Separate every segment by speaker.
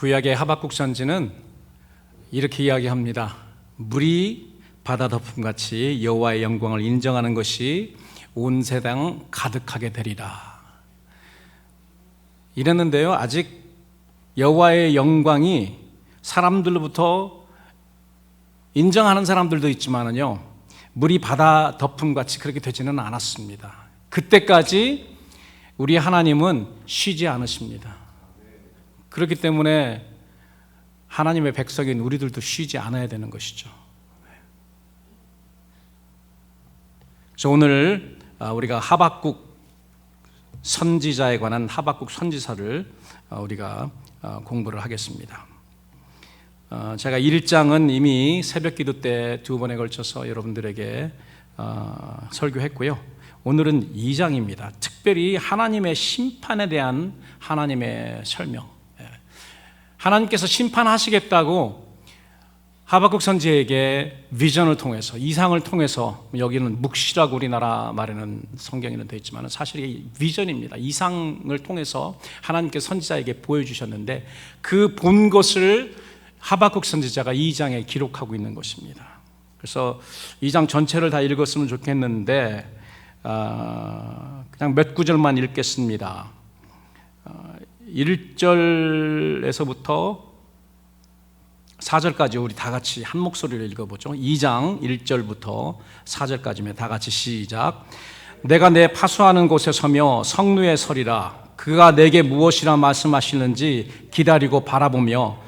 Speaker 1: 구약의 하박국 선지는 이렇게 이야기합니다. 물이 바다 덮음같이 여호와의 영광을 인정하는 것이 온 세상 가득하게 되리라 이랬는데요, 아직 여호와의 영광이 사람들로부터 인정하는 사람들도 있지만은요, 물이 바다 덮음같이 그렇게 되지는 않았습니다. 그때까지 우리 하나님은 쉬지 않으십니다. 그렇기 때문에 하나님의 백성인 우리들도 쉬지 않아야 되는 것이죠. 그래서 오늘 우리가 하박국 선지자에 관한 하박국 선지서를 우리가 공부를 하겠습니다. 제가 1장은 이미 새벽기도 때 2번에 걸쳐서 여러분들에게 설교했고요. 오늘은 2장입니다. 특별히 하나님의 심판에 대한 하나님의 설명. 하나님께서 심판하시겠다고 하박국 선지에게 비전을 통해서, 이상을 통해서, 여기는 묵시라고 우리나라 말에는 성경에는 되어 있지만 사실 이 비전입니다. 이상을 통해서 하나님께서 선지자에게 보여주셨는데 그 본 것을 하박국 선지자가 2장에 기록하고 있는 것입니다. 그래서 2장 전체를 다 읽었으면 좋겠는데 그냥 몇 구절만 읽겠습니다. 1절에서부터 4절까지 우리 다 같이 한 목소리로 읽어보죠. 2장 1절부터 4절까지면 다 같이 시작. 내가 내 파수하는 곳에 서며 성루에 서리라. 그가 내게 무엇이라 말씀하시는지 기다리고 바라보며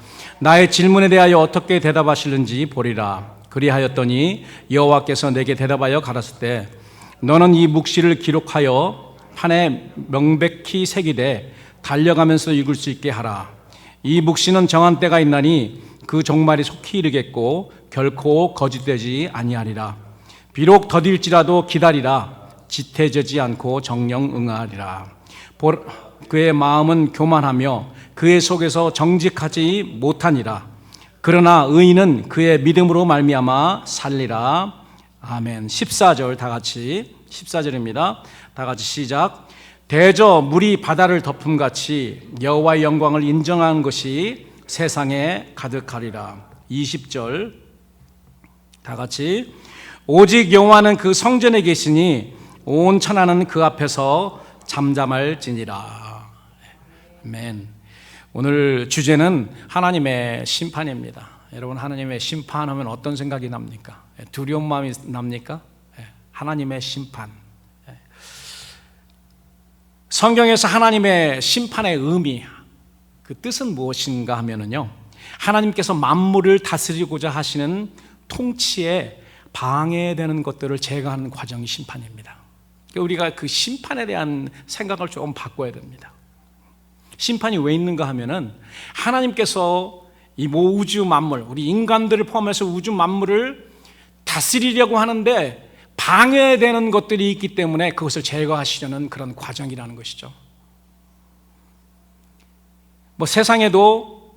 Speaker 1: 나의 질문에 대하여 어떻게 대답하시는지 보리라. 그리하였더니 여호와께서 내게 대답하여 가라사대 때 너는 이 묵시를 기록하여 판에 명백히 새기되 달려가면서 읽을 수 있게 하라. 이 묵시는 정한 때가 있나니 그 종말이 속히 이르겠고 결코 거짓되지 아니하리라. 비록 더딜지라도 기다리라. 지태지지 않고 정령 응하리라. 그의 마음은 교만하며 그의 속에서 정직하지 못하니라. 그러나 의인은 그의 믿음으로 말미암아 살리라. 아멘. 14절 다 같이, 14절입니다. 다 같이 시작. 대저 물이 바다를 덮음같이 여호와의 영광을 인정한 것이 세상에 가득하리라. 20절 다 같이. 오직 여호와는 그 성전에 계시니 온 천하는 그 앞에서 잠잠할지니라. 아멘. 오늘 주제는 하나님의 심판입니다. 여러분, 하나님의 심판하면 어떤 생각이 납니까? 두려운 마음이 납니까? 하나님의 심판. 성경에서 하나님의 심판의 의미, 그 뜻은 무엇인가 하면은요, 하나님께서 만물을 다스리고자 하시는 통치에 방해되는 것들을 제거하는 과정이 심판입니다. 우리가 그 심판에 대한 생각을 조금 바꿔야 됩니다. 심판이 왜 있는가 하면은 하나님께서 이 우주 만물, 우리 인간들을 포함해서 우주 만물을 다스리려고 하는데 방해되는 것들이 있기 때문에 그것을 제거하시려는 그런 과정이라는 것이죠. 세상에도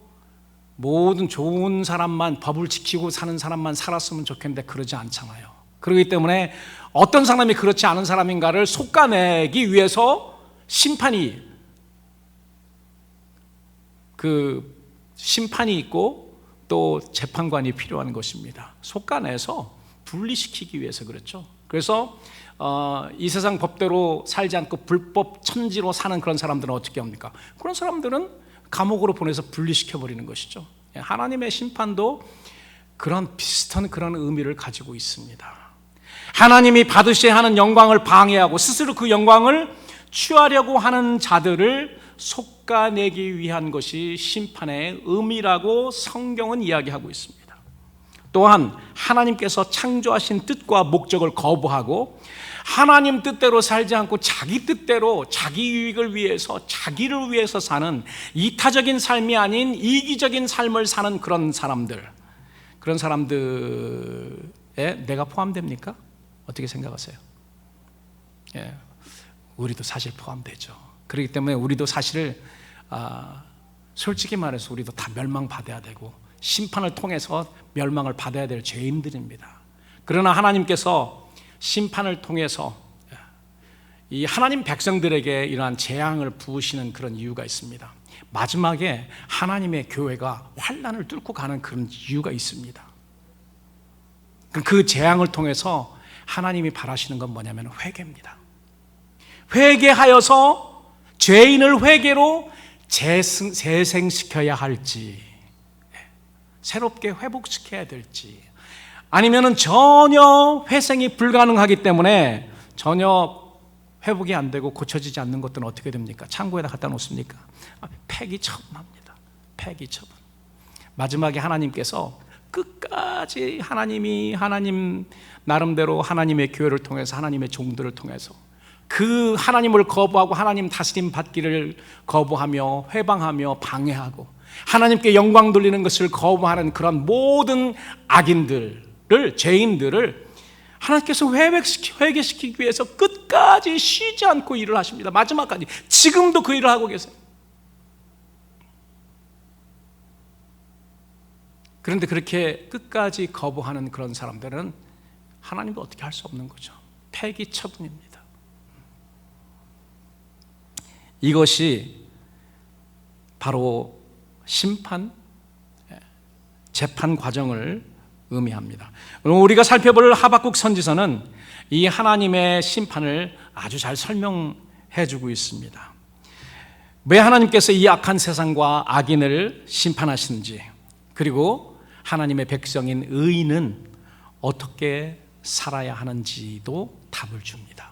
Speaker 1: 모든 좋은 사람만, 법을 지키고 사는 사람만 살았으면 좋겠는데 그러지 않잖아요. 그렇기 때문에 어떤 사람이 그렇지 않은 사람인가를 솎아내기 위해서 심판이 있고 또 재판관이 필요한 것입니다. 솎아내서 분리시키기 위해서 그렇죠. 그래서 이 세상 법대로 살지 않고 불법 천지로 사는 그런 사람들은 어떻게 합니까? 그런 사람들은 감옥으로 보내서 분리시켜버리는 것이죠. 하나님의 심판도 그런 비슷한 그런 의미를 가지고 있습니다. 하나님이 받으셔야 하는 영광을 방해하고 스스로 그 영광을 취하려고 하는 자들을 솎아내기 위한 것이 심판의 의미라고 성경은 이야기하고 있습니다. 또한 하나님께서 창조하신 뜻과 목적을 거부하고 하나님 뜻대로 살지 않고 자기 뜻대로 자기 유익을 위해서, 자기를 위해서 사는 이타적인 삶이 아닌 이기적인 삶을 사는 그런 사람들에 내가 포함됩니까? 어떻게 생각하세요? 우리도 사실 포함되죠. 그렇기 때문에 우리도 사실 솔직히 말해서 우리도 다 멸망받아야 되고 심판을 통해서 멸망을 받아야 될 죄인들입니다. 그러나 하나님께서 심판을 통해서 이 하나님 백성들에게 이러한 재앙을 부으시는 그런 이유가 있습니다. 마지막에 하나님의 교회가 환난을 뚫고 가는 그런 이유가 있습니다. 그 재앙을 통해서 하나님이 바라시는 건 뭐냐면 회개입니다. 회개하여서 죄인을 회개로 재생시켜야 할지, 새롭게 회복시켜야 될지, 아니면은 전혀 회생이 불가능하기 때문에 전혀 회복이 안 되고 고쳐지지 않는 것들은 어떻게 됩니까? 창고에다 갖다 놓습니까? 폐기 처분합니다. 폐기 처분. 마지막에 하나님께서 끝까지 하나님 나름대로 하나님의 교회를 통해서, 하나님의 종들을 통해서 그 하나님을 거부하고 하나님 다스림 받기를 거부하며 회방하며 방해하고 하나님께 영광 돌리는 것을 거부하는 그런 모든 악인들을, 죄인들을 하나님께서 회개시키기 위해서 끝까지 쉬지 않고 일을 하십니다. 마지막까지. 지금도 그 일을 하고 계세요. 그런데 그렇게 끝까지 거부하는 그런 사람들은 하나님도 어떻게 할 수 없는 거죠. 폐기 처분입니다. 이것이 바로 심판, 재판 과정을 의미합니다. 우리가 살펴볼 하박국 선지서는 이 하나님의 심판을 아주 잘 설명해 주고 있습니다. 왜 하나님께서 이 악한 세상과 악인을 심판하시는지, 그리고 하나님의 백성인 의인은 어떻게 살아야 하는지도 답을 줍니다.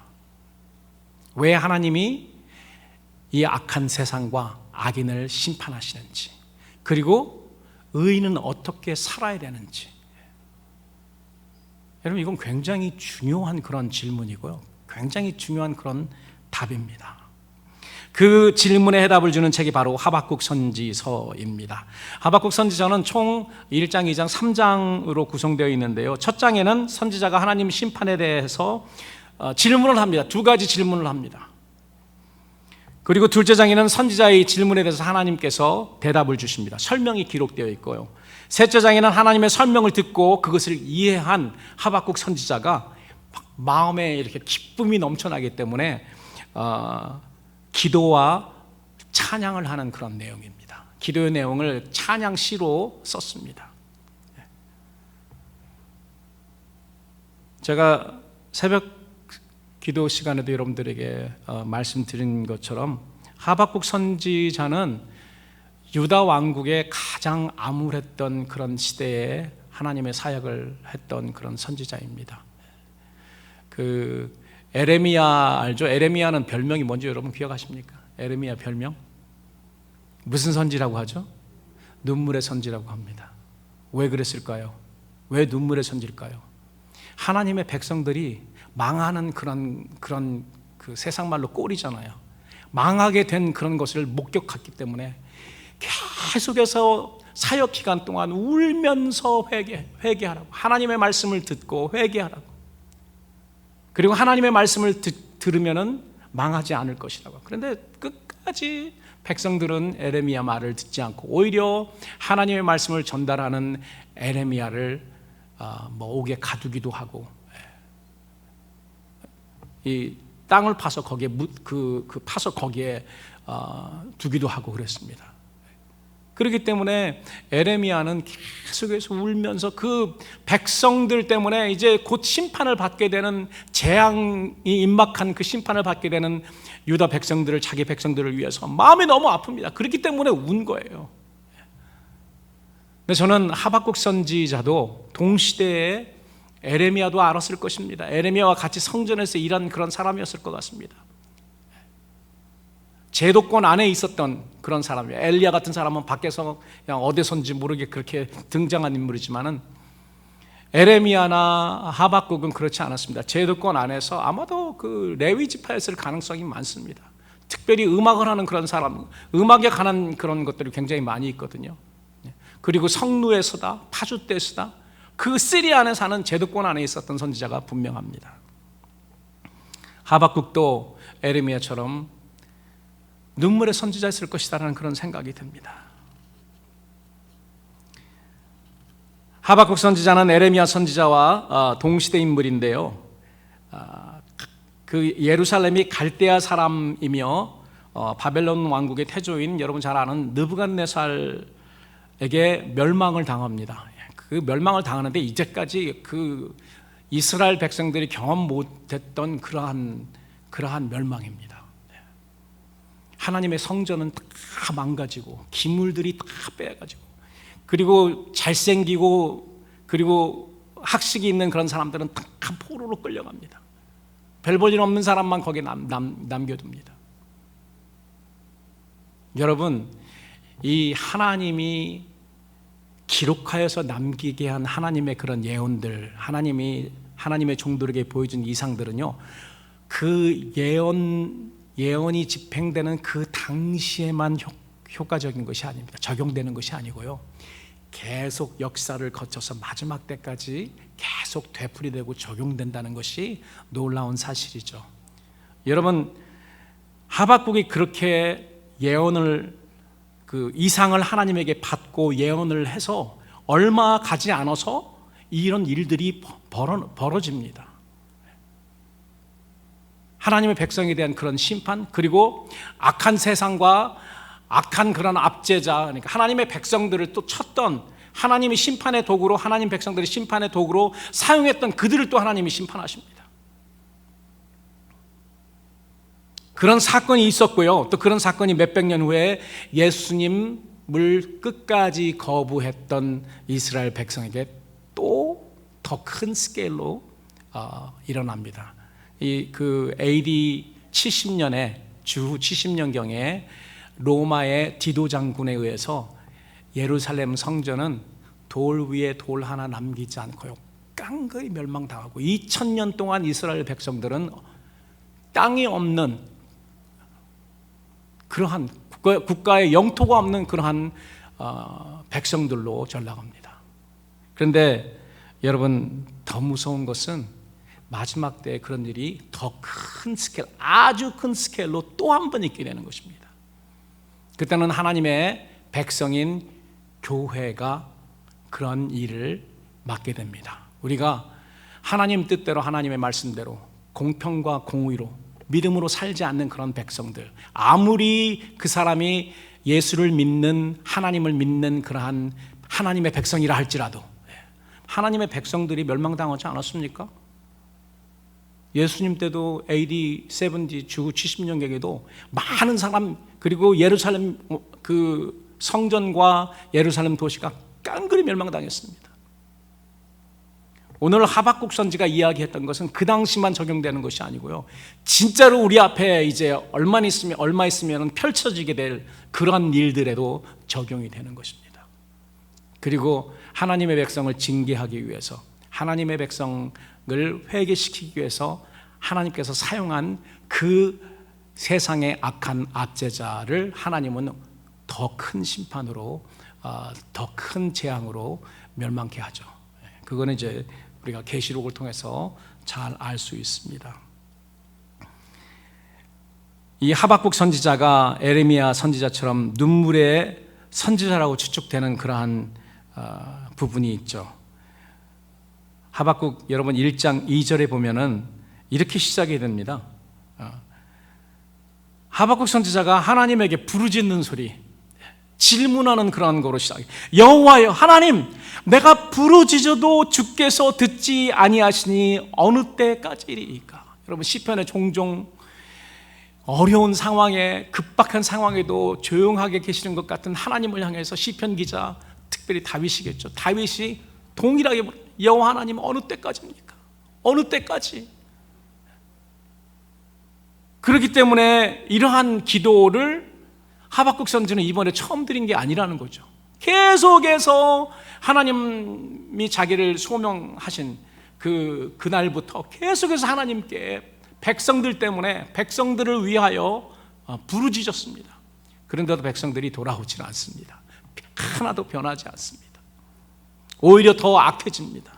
Speaker 1: 왜 하나님이 이 악한 세상과 악인을 심판하시는지, 그리고 의인은 어떻게 살아야 되는지. 여러분, 이건 굉장히 중요한 그런 질문이고요, 굉장히 중요한 그런 답입니다. 그 질문에 해답을 주는 책이 바로 하박국 선지서입니다. 하박국 선지서는 총 1장, 2장, 3장으로 구성되어 있는데요, 첫 장에는 선지자가 하나님 심판에 대해서 질문을 합니다. 두 가지 질문을 합니다. 그리고 둘째 장에는 선지자의 질문에 대해서 하나님께서 대답을 주십니다. 설명이 기록되어 있고요, 셋째 장에는 하나님의 설명을 듣고 그것을 이해한 하박국 선지자가 마음에 이렇게 기쁨이 넘쳐나기 때문에 기도와 찬양을 하는 그런 내용입니다. 기도의 내용을 찬양시로 썼습니다. 제가 새벽 기도 시간에도 여러분들에게 말씀드린 것처럼 하박국 선지자는 유다 왕국의 가장 암울했던 그런 시대에 하나님의 사역을 했던 그런 선지자입니다. 그 에레미야 알죠? 에레미야는 별명이 뭔지 여러분 기억하십니까? 에레미야 별명? 무슨 선지라고 하죠? 눈물의 선지라고 합니다. 왜 그랬을까요? 왜 눈물의 선지일까요? 하나님의 백성들이 망하는 그런 그 세상 말로 꼴이잖아요. 망하게 된 그런 것을 목격했기 때문에 계속해서 사역 기간 동안 울면서 회개하라고, 하나님의 말씀을 듣고 회개하라고, 그리고 하나님의 말씀을 들으면은 망하지 않을 것이라고. 그런데 끝까지 백성들은 에레미야 말을 듣지 않고 오히려 하나님의 말씀을 전달하는 에레미야를 옥에 가두기도 하고, 이 땅을 파서 거기에 파서 거기에 두기도 하고 그랬습니다. 그렇기 때문에 에레미야는 계속해서 울면서 그 백성들 때문에 이제 곧 심판을 받게 되는, 재앙이 임박한 그 심판을 받게 되는 유다 백성들을, 자기 백성들을 위해서 마음이 너무 아픕니다. 그렇기 때문에 운 거예요. 근데 저는 하박국 선지자도 동시대에 에레미야도 알았을 것입니다. 에레미야와 같이 성전에서 일한 그런 사람이었을 것 같습니다. 제도권 안에 있었던 그런 사람이에요. 엘리야 같은 사람은 밖에서 그냥 어디선지 모르게 그렇게 등장한 인물이지만은 에레미야나 하박국은 그렇지 않았습니다. 제도권 안에서 아마도 그 레위 지파였을 가능성이 많습니다. 특별히 음악을 하는 그런 사람, 음악에 관한 그런 것들이 굉장히 많이 있거든요. 그리고 성루에서다, 파주때서다, 그 시리 안에 사는 제도권 안에 있었던 선지자가 분명합니다. 하박국도 에레미야처럼 눈물의 선지자였을 것이다라는 그런 생각이 듭니다. 하박국 선지자는 에레미야 선지자와 동시대 인물인데요, 그 예루살렘이 갈대아 사람이며 바벨론 왕국의 태조인 여러분 잘 아는 느부갓네살에게 멸망을 당합니다. 그 멸망을 당하는데 이제까지 그 이스라엘 백성들이 경험 못했던 그러한 멸망입니다. 하나님의 성전은 다 망가지고 기물들이 다 빼가지고, 그리고 잘생기고 그리고 학식이 있는 그런 사람들은 다 포로로 끌려갑니다. 별 볼 일 없는 사람만 거기에 남겨둡니다. 여러분, 이 하나님이 기록하여서 남기게 한 하나님의 그런 예언들, 하나님의 종들에게 보여준 이상들은요, 그 예언이 집행되는 그 당시에만 효과적인 것이 아닙니다. 적용되는 것이 아니고요, 계속 역사를 거쳐서 마지막 때까지 계속 되풀이되고 적용된다는 것이 놀라운 사실이죠. 여러분, 하박국이 그렇게 예언을, 그 이상을 하나님에게 받고 예언을 해서 얼마 가지 않아서 이런 일들이 벌어집니다. 하나님의 백성에 대한 그런 심판, 그리고 악한 세상과 악한 그런 압제자, 그러니까 하나님의 백성들을 또 쳤던, 하나님이 심판의 도구로, 하나님 백성들이 심판의 도구로 사용했던 그들을 또 하나님이 심판하십니다. 그런 사건이 있었고요, 또 그런 사건이 몇백 년 후에 예수님을 끝까지 거부했던 이스라엘 백성에게 또 더 큰 스케일로 일어납니다. 그 AD 70년에 주후 70년경에 로마의 디도 장군에 의해서 예루살렘 성전은 돌 위에 돌 하나 남기지 않고요, 깡그리 멸망당하고 2000년 동안 이스라엘 백성들은 땅이 없는 그러한 국가의 영토가 없는 그러한 백성들로 전락합니다. 그런데 여러분, 더 무서운 것은 마지막 때에 그런 일이 더 큰 스케일, 아주 큰 스케일로 또 한 번 있게 되는 것입니다. 그때는 하나님의 백성인 교회가 그런 일을 맡게 됩니다. 우리가 하나님 뜻대로, 하나님의 말씀대로 공평과 공의로 믿음으로 살지 않는 그런 백성들, 아무리 그 사람이 예수를 믿는, 하나님을 믿는 그러한 하나님의 백성이라 할지라도, 하나님의 백성들이 멸망당하지 않았습니까? 예수님 때도 AD 70 주후 70년경에도 많은 사람, 그리고 예루살렘 그 성전과 예루살렘 도시가 깡그리 멸망당했습니다. 오늘 하박국 선지가 이야기했던 것은 그 당시만 적용되는 것이 아니고요, 진짜로 우리 앞에 이제 얼마 있으면 펼쳐지게 될 그러한 일들에도 적용이 되는 것입니다. 그리고 하나님의 백성을 징계하기 위해서, 하나님의 백성을 회개시키기 위해서 하나님께서 사용한 그 세상의 악한 압제자를 하나님은 더 큰 심판으로, 더 큰 재앙으로 멸망케 하죠. 그거는 이제 우리가 계시록을 통해서 잘 알 수 있습니다. 이 하박국 선지자가 에레미야 선지자처럼 눈물의 선지자라고 추측되는 그러한 부분이 있죠. 하박국 여러분 1장 2절에 보면은 이렇게 시작이 됩니다. 하박국 선지자가 하나님에게 부르짖는 소리, 질문하는 그러한 거로 시작해요. 여호와여, 하나님, 내가 부르짖어도 주께서 듣지 아니하시니 어느 때까지이리까? 여러분, 시편에 종종 어려운 상황에, 급박한 상황에도 조용하게 계시는 것 같은 하나님을 향해서 시편 기자, 특별히 다윗이겠죠, 다윗이 동일하게 여호와 하나님, 어느 때까지입니까? 어느 때까지? 그렇기 때문에 이러한 기도를 하박국 선지는 이번에 처음 드린 게 아니라는 거죠. 계속해서 하나님이 자기를 소명하신 그날부터 계속해서 하나님께 백성들 때문에, 백성들을 위하여 부르짖었습니다. 그런데도 백성들이 돌아오지는 않습니다. 하나도 변하지 않습니다. 오히려 더 악해집니다.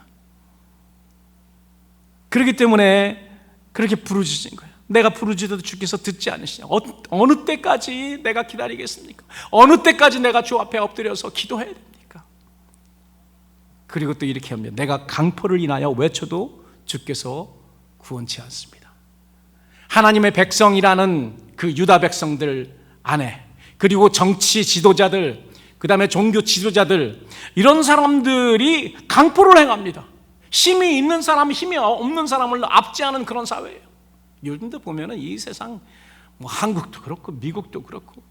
Speaker 1: 그렇기 때문에 그렇게 부르짖은 거예요. 내가 부르짖어도 주께서 듣지 않으시냐? 어느 때까지 내가 기다리겠습니까? 어느 때까지 내가 주 앞에 엎드려서 기도해야 됩니까? 그리고 또 이렇게 합니다. 내가 강포를 인하여 외쳐도 주께서 구원치 않습니다. 하나님의 백성이라는 그 유다 백성들 안에, 그리고 정치 지도자들, 그 다음에 종교 지도자들, 이런 사람들이 강포를 행합니다. 힘이 있는 사람, 힘이 없는 사람을 압제하는 그런 사회예요. 요즘도 보면은 이 세상, 뭐 한국도 그렇고 미국도 그렇고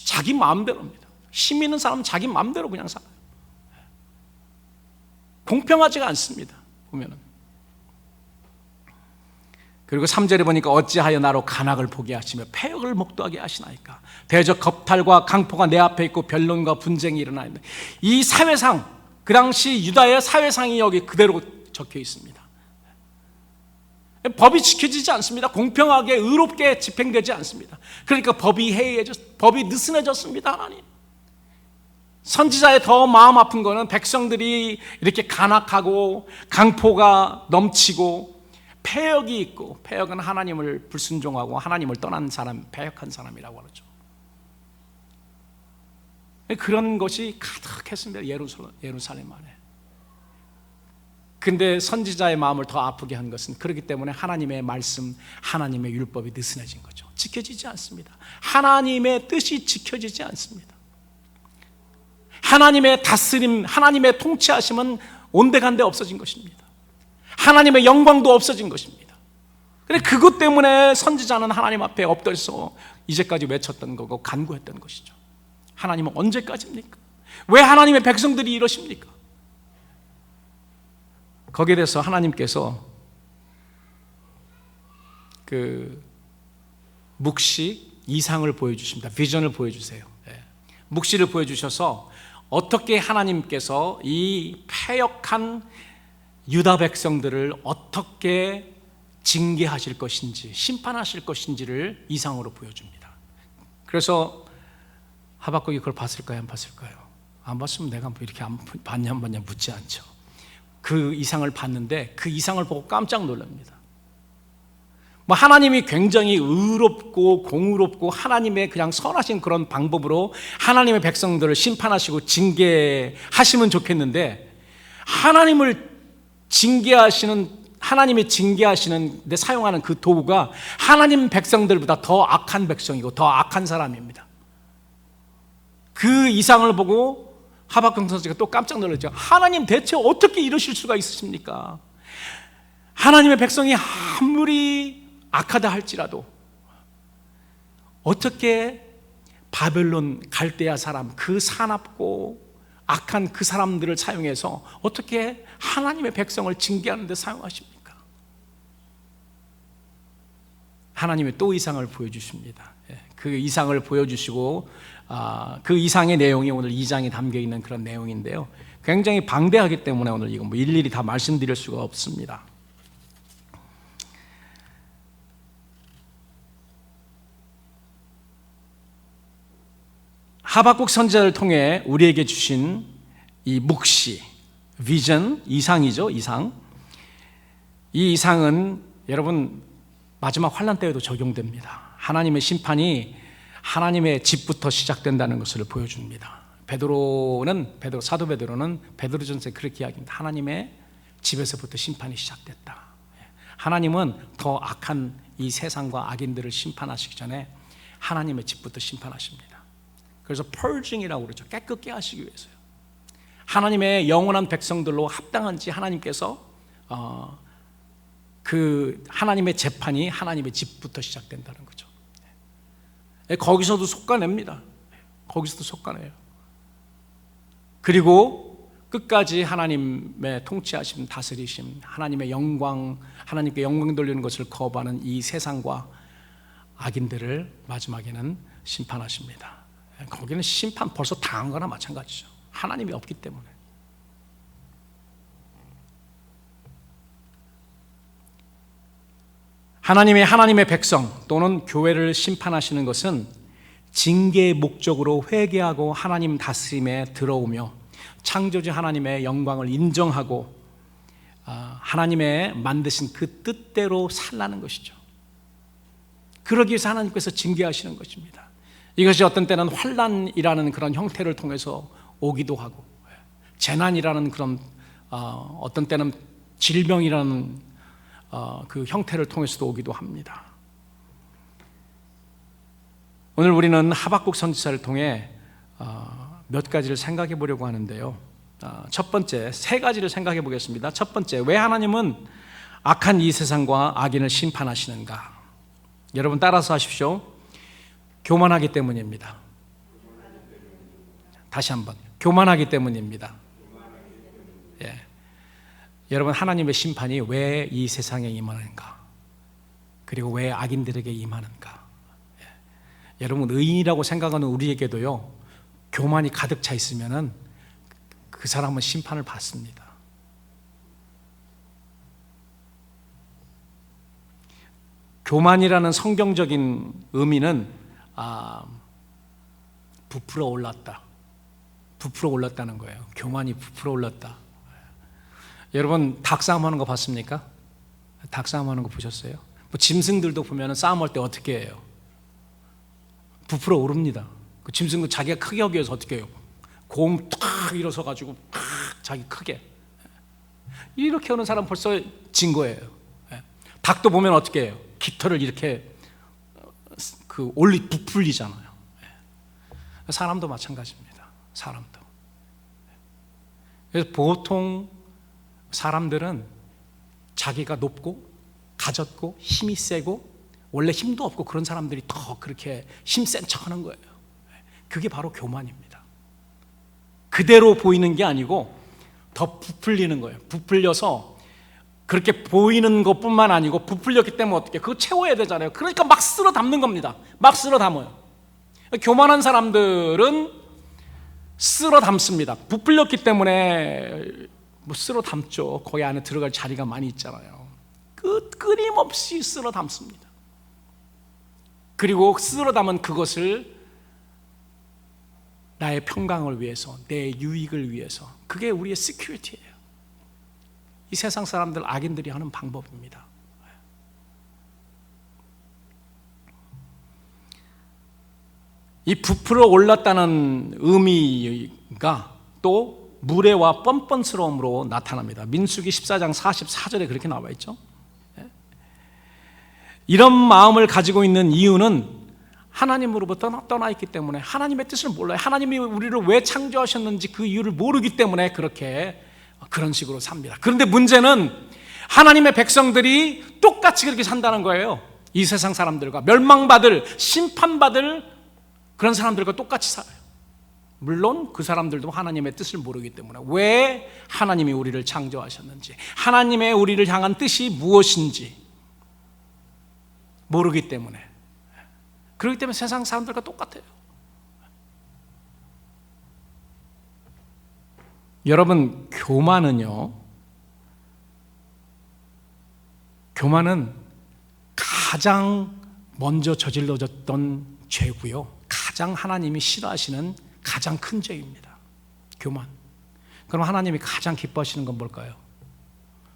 Speaker 1: 자기 마음대로입니다. 힘 있는 사람은 자기 마음대로 그냥 살아요. 공평하지가 않습니다. 보면은. 그리고 3절에 보니까 어찌하여 나로 간악을 보게 하시며 패역을 목도하게 하시나이까. 대적 겁탈과 강포가 내 앞에 있고 변론과 분쟁이 일어나는데, 이 사회상, 그 당시 유다의 사회상이 여기 그대로 적혀 있습니다. 법이 지켜지지 않습니다. 공평하게 의롭게 집행되지 않습니다. 그러니까 법이 법이 느슨해졌습니다. 하나님, 선지자의 더 마음 아픈 거는 백성들이 이렇게 간악하고 강포가 넘치고 패역이 있고, 패역은 하나님을 불순종하고 하나님을 떠난 사람, 패역한 사람이라고 하죠. 그런 것이 가득했습니다. 예루살렘 안에. 근데 선지자의 마음을 더 아프게 한 것은, 그렇기 때문에 하나님의 말씀, 하나님의 율법이 느슨해진 거죠. 지켜지지 않습니다. 하나님의 뜻이 지켜지지 않습니다. 하나님의 다스림, 하나님의 통치하심은 온데간데 없어진 것입니다. 하나님의 영광도 없어진 것입니다. 그런데 그것 때문에 선지자는 하나님 앞에 엎드려서 이제까지 외쳤던 거고 간구했던 것이죠. 하나님은 언제까지입니까? 왜 하나님의 백성들이 이러십니까? 거기에 대해서 하나님께서 그 묵시 이상을 보여주십니다. 비전을 보여주세요. 묵시를 보여주셔서 어떻게 하나님께서 이 패역한 유다 백성들을 어떻게 징계하실 것인지, 심판하실 것인지를 이상으로 보여줍니다. 그래서 하박국이 그걸 봤을까요? 안 봤을까요? 안 봤으면 내가 뭐 이렇게 안 봤냐 안 봤냐 묻지 않죠. 그 이상을 봤는데 그 이상을 보고 깜짝 놀랍니다. 뭐 하나님이 굉장히 의롭고 공의롭고 하나님의 그냥 선하신 그런 방법으로 하나님의 백성들을 심판하시고 징계하시면 좋겠는데, 하나님이 징계하시는 데 사용하는 그 도구가 하나님 백성들보다 더 악한 백성이고 더 악한 사람입니다. 그 이상을 보고 하박국 선지자가 또 깜짝 놀랐죠. 하나님 대체 어떻게 이러실 수가 있으십니까? 하나님의 백성이 아무리 악하다 할지라도 어떻게 바벨론 갈대아 사람, 그 사납고 악한 그 사람들을 사용해서 어떻게 하나님의 백성을 징계하는 데 사용하십니까? 하나님의 또 이상을 보여주십니다. 그 이상을 보여주시고 그 이상의 내용이 오늘 2장에 담겨있는 그런 내용인데요, 굉장히 방대하기 때문에 오늘 이거 뭐 일일이 다 말씀드릴 수가 없습니다. 하박국 선지자를 통해 우리에게 주신 이 묵시, 비전, 이상이죠. 이상. 이 이상은 여러분 마지막 환난 때에도 적용됩니다. 하나님의 심판이 하나님의 집부터 시작된다는 것을 보여줍니다. 사도 베드로는 베드로전서에 그렇게 이야기합니다. 하나님의 집에서부터 심판이 시작됐다. 하나님은 더 악한 이 세상과 악인들을 심판하시기 전에 하나님의 집부터 심판하십니다. 그래서 펄징이라고 그러죠. 깨끗게 하시기 위해서요. 하나님의 영원한 백성들로 합당한지 하나님께서 그 하나님의 재판이 하나님의 집부터 시작된다는 거죠. 거기서도 솎아냅니다. 거기서도 솎아내요. 그리고 끝까지 하나님의 통치하심, 다스리심, 하나님의 영광, 하나님께 영광 돌리는 것을 거부하는 이 세상과 악인들을 마지막에는 심판하십니다. 거기는 심판 벌써 당한 거나 마찬가지죠. 하나님이 없기 때문에. 하나님의 백성 또는 교회를 심판하시는 것은 징계의 목적으로 회개하고 하나님 다스림에 들어오며 창조주 하나님의 영광을 인정하고 하나님의 만드신 그 뜻대로 살라는 것이죠. 그러기 위해서 하나님께서 징계하시는 것입니다. 이것이 어떤 때는 환난이라는 그런 형태를 통해서 오기도 하고, 재난이라는 그런 어떤 때는 질병이라는 그 형태를 통해서도 오기도 합니다. 오늘 우리는 하박국 선지자를 통해 몇 가지를 생각해 보려고 하는데요. 첫 번째, 세 가지를 생각해 보겠습니다. 첫 번째, 왜 하나님은 악한 이 세상과 악인을 심판하시는가? 여러분 따라서 하십시오. 교만하기 때문입니다. 다시 한번, 교만하기 때문입니다. 예. 여러분, 하나님의 심판이 왜 이 세상에 임하는가? 그리고 왜 악인들에게 임하는가? 예. 여러분, 의인이라고 생각하는 우리에게도요, 교만이 가득 차 있으면은 그 사람은 심판을 받습니다. 교만이라는 성경적인 의미는 부풀어 올랐다. 부풀어 올랐다는 거예요. 교만이 부풀어 올랐다. 여러분 닭 싸움하는 거 봤습니까? 닭 싸움하는 거 보셨어요? 뭐 짐승들도 보면 싸움할 때 어떻게 해요? 부풀어 오릅니다. 그 짐승도 자기가 크게 하기 위해서 어떻게 해요? 곰 탁 일어서 가지고 자기 크게 이렇게 하는 사람 벌써 진 거예요. 닭도 보면 어떻게 해요? 깃털을 이렇게 부풀리잖아요. 사람도 마찬가지입니다. 사람도. 그래서 보통 사람들은 자기가 높고 가졌고 힘이 세고 원래 힘도 없고 그런 사람들이 더 그렇게 힘센 척하는 거예요. 그게 바로 교만입니다. 그대로 보이는 게 아니고 더 부풀리는 거예요. 부풀려서 그렇게 보이는 것뿐만 아니고 부풀렸기 때문에 어떻게 그거 채워야 되잖아요. 그러니까 막 쓸어 담는 겁니다. 막 쓸어 담아요. 교만한 사람들은 쓸어 담습니다. 부풀렸기 때문에 뭐 쓸어 담죠. 거기 안에 들어갈 자리가 많이 있잖아요. 끊임없이 쓸어 담습니다. 그리고 쓸어 담은 그것을 나의 평강을 위해서, 내 유익을 위해서, 그게 우리의 시큐리티예요. 이 세상 사람들, 악인들이 하는 방법입니다. 이 부풀어 올랐다는 의미가 또 무례와 뻔뻔스러움으로 나타납니다. 민수기 14장 44절에 그렇게 나와 있죠. 이런 마음을 가지고 있는 이유는 하나님으로부터 떠나 있기 때문에 하나님의 뜻을 몰라요. 하나님이 우리를 왜 창조하셨는지 그 이유를 모르기 때문에 그런 식으로 삽니다. 그런데 문제는 하나님의 백성들이 똑같이 그렇게 산다는 거예요. 이 세상 사람들과 멸망받을, 심판받을 그런 사람들과 똑같이 살아요. 물론 그 사람들도 하나님의 뜻을 모르기 때문에 왜 하나님이 우리를 창조하셨는지, 하나님의 우리를 향한 뜻이 무엇인지 모르기 때문에, 그렇기 때문에 세상 사람들과 똑같아요. 여러분, 교만은 가장 먼저 저질러졌던 죄고요, 가장 하나님이 싫어하시는 가장 큰 죄입니다. 교만. 그럼 하나님이 가장 기뻐하시는 건 뭘까요?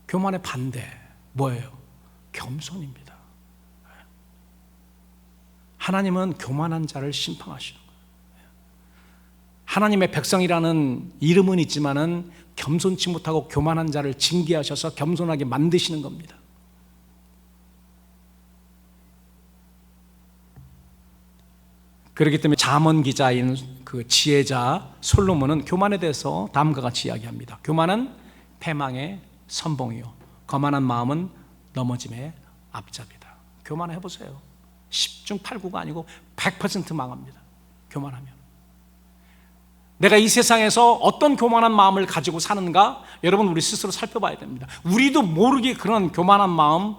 Speaker 1: 교만의 반대 뭐예요? 겸손입니다. 하나님은 교만한 자를 심판하시는 거예요. 하나님의 백성이라는 이름은 있지만은 겸손치 못하고 교만한 자를 징계하셔서 겸손하게 만드시는 겁니다. 그렇기 때문에 잠언 기자인 그 지혜자 솔로몬은 교만에 대해서 다음과 같이 이야기합니다. 교만은 패망의 선봉이요, 거만한 마음은 넘어짐의 앞잡이다. 교만해 보세요. 10중 8구가 아니고 100% 망합니다. 교만하면. 내가 이 세상에서 어떤 교만한 마음을 가지고 사는가, 여러분 우리 스스로 살펴봐야 됩니다. 우리도 모르게 그런 교만한 마음,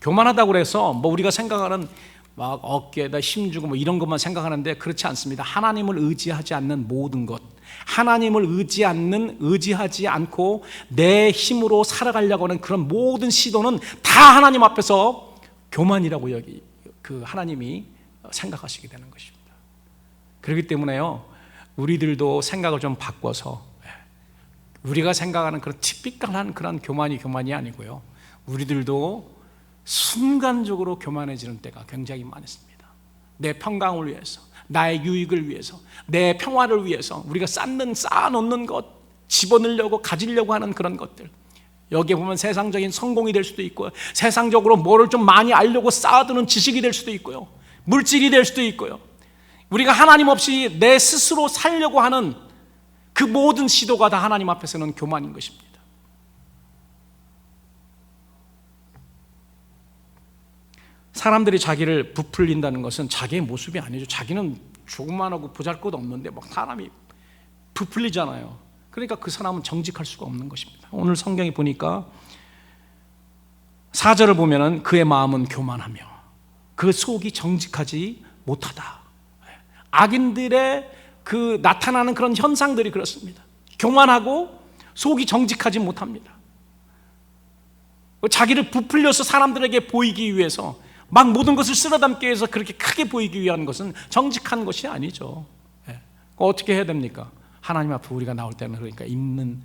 Speaker 1: 교만하다고 해서 뭐 우리가 생각하는 막 어깨에다 힘주고 뭐 이런 것만 생각하는데 그렇지 않습니다. 하나님을 의지하지 않는 모든 것, 하나님을 의지하지 않고 내 힘으로 살아가려고 하는 그런 모든 시도는 다 하나님 앞에서 교만이라고 하나님이 생각하시게 되는 것입니다. 그렇기 때문에요, 우리들도 생각을 좀 바꿔서 우리가 생각하는 그런 티피컬한 그런 교만이 아니고요, 우리들도 순간적으로 교만해지는 때가 굉장히 많습니다. 내 평강을 위해서, 나의 유익을 위해서, 내 평화를 위해서 우리가 쌓아놓는 것, 집어넣으려고 가지려고 하는 그런 것들, 여기에 보면 세상적인 성공이 될 수도 있고요, 세상적으로 뭐를 좀 많이 알려고 쌓아두는 지식이 될 수도 있고요, 물질이 될 수도 있고요. 우리가 하나님 없이 내 스스로 살려고 하는 그 모든 시도가 다 하나님 앞에서는 교만인 것입니다. 사람들이 자기를 부풀린다는 것은 자기의 모습이 아니죠. 자기는 조그만하고 보잘것없는데 막 사람이 부풀리잖아요. 그러니까 그 사람은 정직할 수가 없는 것입니다. 오늘 성경에 보니까 4절을 보면은 그의 마음은 교만하며 그 속이 정직하지 못하다. 악인들의 그 나타나는 그런 현상들이 그렇습니다. 교만하고 속이 정직하지 못합니다. 자기를 부풀려서 사람들에게 보이기 위해서 막 모든 것을 쓸어담기 위해서 그렇게 크게 보이기 위한 것은 정직한 것이 아니죠. 어떻게 해야 됩니까? 하나님 앞에 우리가 나올 때는 그러니까 있는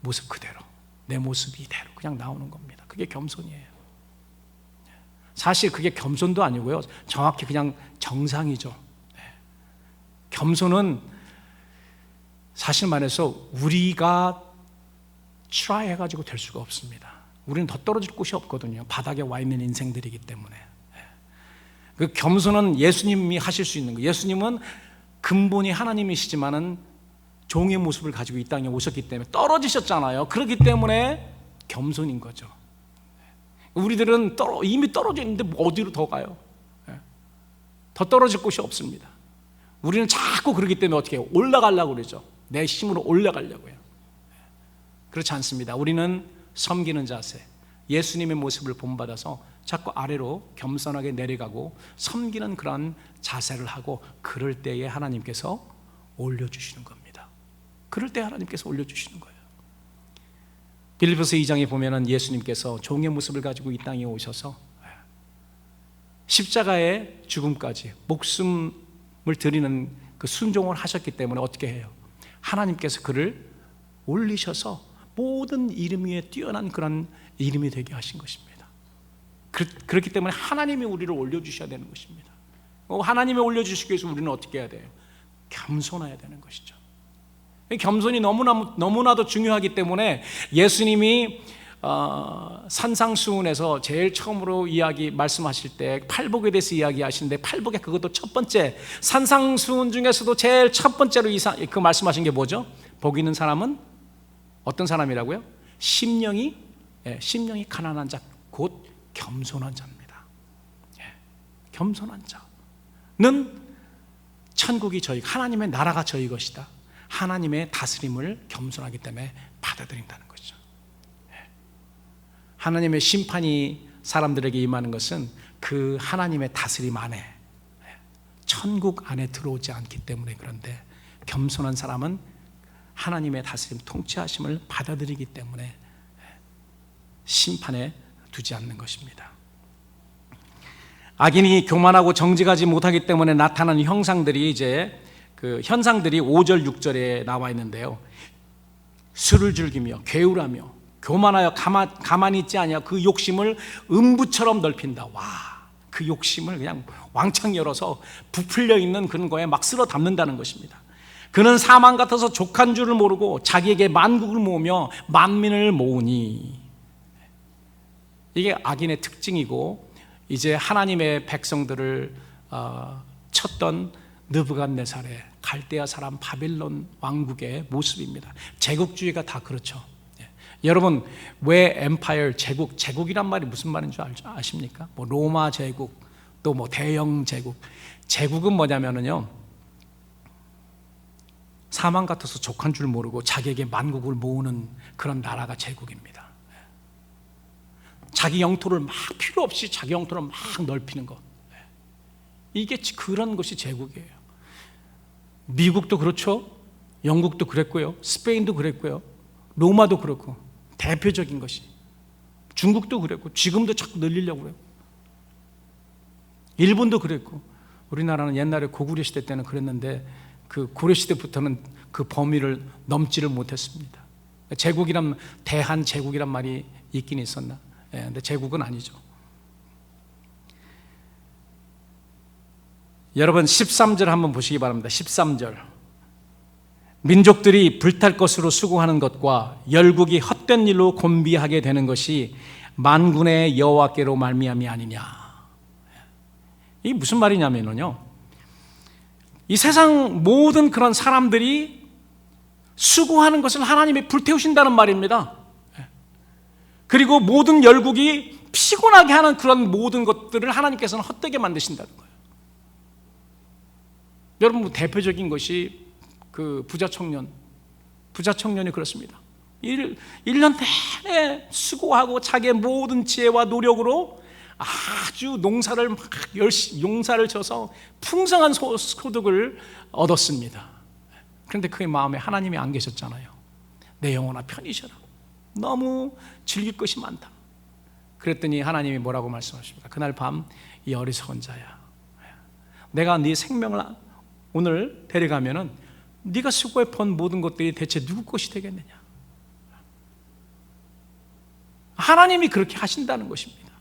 Speaker 1: 모습 그대로, 내 모습 이대로 그냥 나오는 겁니다. 그게 겸손이에요. 사실 그게 겸손도 아니고요, 정확히 그냥 정상이죠. 겸손은 사실 말해서 우리가 try 해가지고 될 수가 없습니다. 우리는 더 떨어질 곳이 없거든요. 바닥에 와 있는 인생들이기 때문에. 그 겸손은 예수님이 하실 수 있는 거예요. 예수님은 근본이 하나님이시지만은 종의 모습을 가지고 이 땅에 오셨기 때문에 떨어지셨잖아요. 그렇기 때문에 겸손인 거죠. 우리들은 이미 떨어져 있는데 어디로 더 가요? 더 떨어질 곳이 없습니다. 우리는 자꾸 그러기 때문에 어떻게 해요? 올라가려고 그러죠. 내 힘으로 올라가려고요. 그렇지 않습니다. 우리는 섬기는 자세, 예수님의 모습을 본받아서 자꾸 아래로 겸손하게 내려가고 섬기는 그런 자세를 하고, 그럴 때에 하나님께서 올려주시는 겁니다. 그럴 때 하나님께서 올려주시는 거예요. 빌립보서 2장에 보면은 예수님께서 종의 모습을 가지고 이 땅에 오셔서 십자가의 죽음까지 목숨을 드리는 그 순종을 하셨기 때문에 어떻게 해요? 하나님께서 그를 올리셔서 모든 이름 위에 뛰어난 그런 이름이 되게 하신 것입니다. 그렇기 때문에 하나님이 우리를 올려주셔야 되는 것입니다. 하나님이 올려주시기 위해서 우리는 어떻게 해야 돼요? 겸손해야 되는 것이죠. 겸손이 너무나도 중요하기 때문에 예수님이 산상수훈에서 제일 처음으로 말씀하실 때 팔복에 대해서 이야기하시는데, 팔복의 그것도 첫 번째, 산상수훈 중에서도 제일 첫 번째로 그 말씀하신 게 뭐죠? 복 있는 사람은 어떤 사람이라고요? 심령이 가난한 자, 곧 겸손한 자입니다. 겸손한 자는 천국이 하나님의 나라가 저희 것이다. 하나님의 다스림을 겸손하기 때문에 받아들인다는 거죠. 하나님의 심판이 사람들에게 임하는 것은 그 하나님의 다스림 안에, 천국 안에 들어오지 않기 때문에. 그런데 겸손한 사람은 하나님의 다스림, 통치하심을 받아들이기 때문에 심판에 두지 않는 것입니다. 악인이 교만하고 정직하지 못하기 때문에 나타나는 형상들이 그 현상들이 5절 6절에 나와 있는데요. 술을 즐기며 괴울하며 교만하여 가만히 있지 아니하고 그 욕심을 음부처럼 넓힌다. 와, 그 욕심을 그냥 왕창 열어서 부풀려 있는 그런 거에 막 쓸어 담는다는 것입니다. 그는 사망 같아서 족한 줄을 모르고 자기에게 만국을 모으며 만민을 모으니. 이게 악인의 특징이고, 이제 하나님의 백성들을 쳤던 느부갓네살의 갈대아 사람 바벨론 왕국의 모습입니다. 제국주의가 다 그렇죠. 여러분, 왜 엠파이어, 제국이란 말이 무슨 말인 줄 아십니까? 뭐 로마 제국, 또 뭐 대영 제국. 제국은 뭐냐면요, 사망 같아서 족한 줄 모르고 자기에게 만국을 모으는 그런 나라가 제국입니다. 자기 영토를 막 필요 없이 자기 영토를 막 넓히는 것, 이게 그런 것이 제국이에요. 미국도 그렇죠. 영국도 그랬고요. 스페인도 그랬고요. 로마도 그렇고, 대표적인 것이 중국도 그랬고, 지금도 자꾸 늘리려고 그래요. 일본도 그랬고, 우리나라는 옛날에 고구려 시대 때는 그랬는데 그 고려 시대부터는 그 범위를 넘지를 못했습니다. 제국이란, 대한 제국이란 말이 있긴 있었나? 근데 제국은 아니죠. 여러분 13절 한번 보시기 바랍니다. 13절. 민족들이 불탈 것으로 수고하는 것과 열국이 헛된 일로 곤비하게 되는 것이 만군의 여호와께로 말미암이 아니냐. 이게 무슨 말이냐면요, 이 세상 모든 그런 사람들이 수고하는 것을 하나님이 불태우신다는 말입니다. 그리고 모든 열국이 피곤하게 하는 그런 모든 것들을 하나님께서는 헛되게 만드신다는 거예요. 여러분, 대표적인 것이 그 부자 청년이 그렇습니다. 1년 내내 수고하고 자기의 모든 지혜와 노력으로 아주 농사를 막 열심히 용사를 쳐서 풍성한 소득을 얻었습니다. 그런데 그의 마음에 하나님이 안 계셨잖아요. 내 영혼아 편히 쉬어라. 너무 즐길 것이 많다. 그랬더니 하나님이 뭐라고 말씀하십니까? 그날 밤, 이 어리석은 자야, 내가 네 생명을 오늘 데려가면은 네가 수고해 본 모든 것들이 대체 누구 것이 되겠느냐? 하나님이 그렇게 하신다는 것입니다.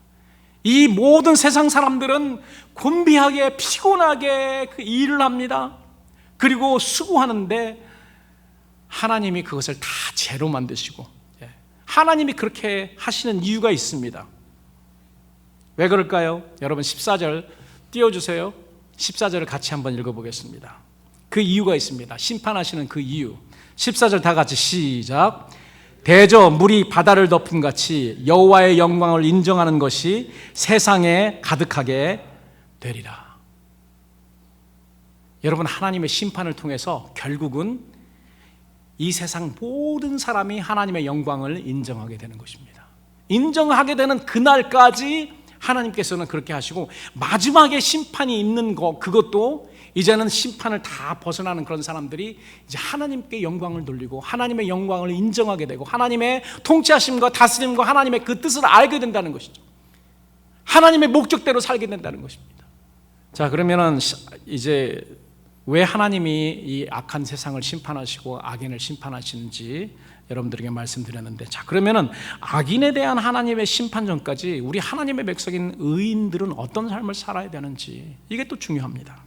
Speaker 1: 이 모든 세상 사람들은 곤비하게 피곤하게 그 일을 합니다. 그리고 수고하는데 하나님이 그것을 다 죄로 만드시고, 하나님이 그렇게 하시는 이유가 있습니다. 왜 그럴까요? 여러분 14절 띄워주세요. 14절을 같이 한번 읽어보겠습니다. 그 이유가 있습니다. 심판하시는 그 이유. 14절 다 같이 시작. 대저 물이 바다를 덮음 같이 여호와의 영광을 인정하는 것이 세상에 가득하게 되리라. 여러분, 하나님의 심판을 통해서 결국은 이 세상 모든 사람이 하나님의 영광을 인정하게 되는 것입니다. 인정하게 되는 그날까지 하나님께서는 그렇게 하시고, 마지막에 심판이 있는 것, 그것도 이제는 심판을 다 벗어나는 그런 사람들이 이제 하나님께 영광을 돌리고 하나님의 영광을 인정하게 되고 하나님의 통치하심과 다스림과 하나님의 그 뜻을 알게 된다는 것이죠. 하나님의 목적대로 살게 된다는 것입니다. 자, 그러면은 이제 왜 하나님이 이 악한 세상을 심판하시고 악인을 심판하시는지 여러분들에게 말씀드렸는데, 자, 그러면은 악인에 대한 하나님의 심판 전까지 우리 하나님의 백성인 의인들은 어떤 삶을 살아야 되는지, 이게 또 중요합니다.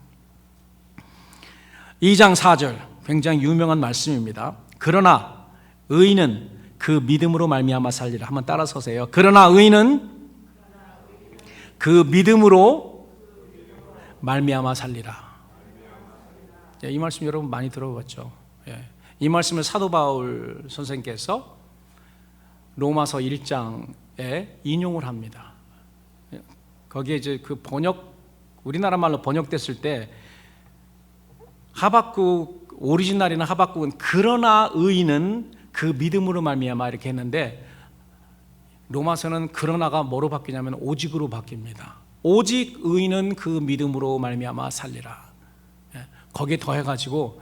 Speaker 1: 2장 4절 굉장히 유명한 말씀입니다. 그러나 의인은 그 믿음으로 말미암아 살리라. 한번 따라서세요. 그러나 의인은 그 믿음으로 말미암아 살리라. 이 말씀 여러분 많이 들어봤죠? 이 말씀을 사도 바울 선생님께서 로마서 1장에 인용을 합니다. 거기에 이제 그 우리나라 말로 번역됐을 때 하박국, 오리지널이나 하박국은 그러나 의인은 그 믿음으로 말미암아 이렇게 했는데, 로마서는 그러나가 뭐로 바뀌냐면 오직으로 바뀝니다. 오직 의인은 그 믿음으로 말미암아 살리라. 거기에 더해가지고